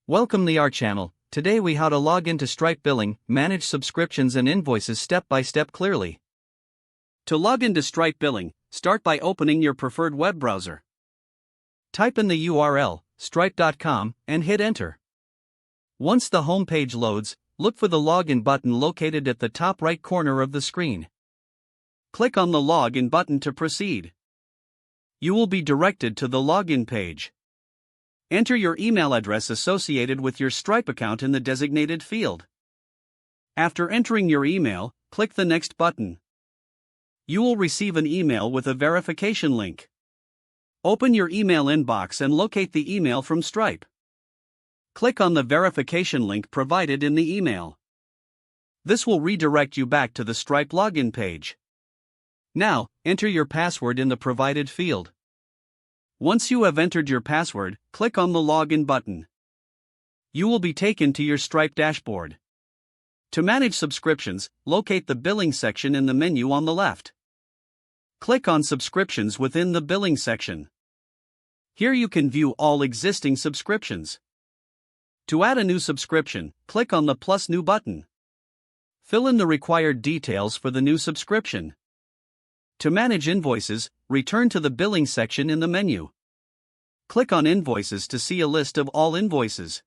Welcome to our channel. Today we how to log into Stripe billing, manage subscriptions and invoices step by step clearly. To log into Stripe billing, start by opening your preferred web browser. Type in the URL, stripe.com, and hit enter. Once the home page loads, look for the login button located at the top right corner of the screen. Click on the login button to proceed. You will be directed to the login page. Enter your email address associated with your Stripe account in the designated field. After entering your email, click the Next button. You will receive an email with a verification link. Open your email inbox and locate the email from Stripe. Click on the verification link provided in the email. This will redirect you back to the Stripe login page. Now, enter your password in the provided field. Once you have entered your password, click on the Login button. You will be taken to your Stripe dashboard. To manage subscriptions, locate the Billing section in the menu on the left. Click on Subscriptions within the Billing section. Here you can view all existing subscriptions. To add a new subscription, click on the plus New button. Fill in the required details for the new subscription. To manage invoices, return to the Billing section in the menu. Click on Invoices to see a list of all invoices.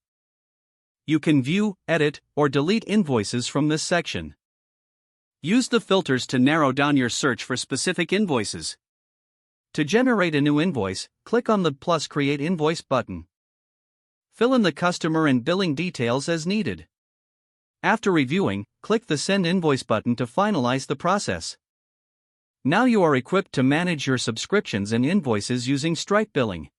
You can view, edit, or delete invoices from this section. Use the filters to narrow down your search for specific invoices. To generate a new invoice, click on the plus Create Invoice button. Fill in the customer and billing details as needed. After reviewing, click the Send Invoice button to finalize the process. Now you are equipped to manage your subscriptions and invoices using Stripe billing.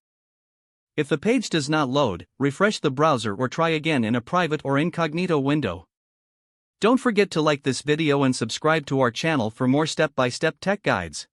If the page does not load, refresh the browser or try again in a private or incognito window. Don't forget to like this video and subscribe to our channel for more step-by-step tech guides.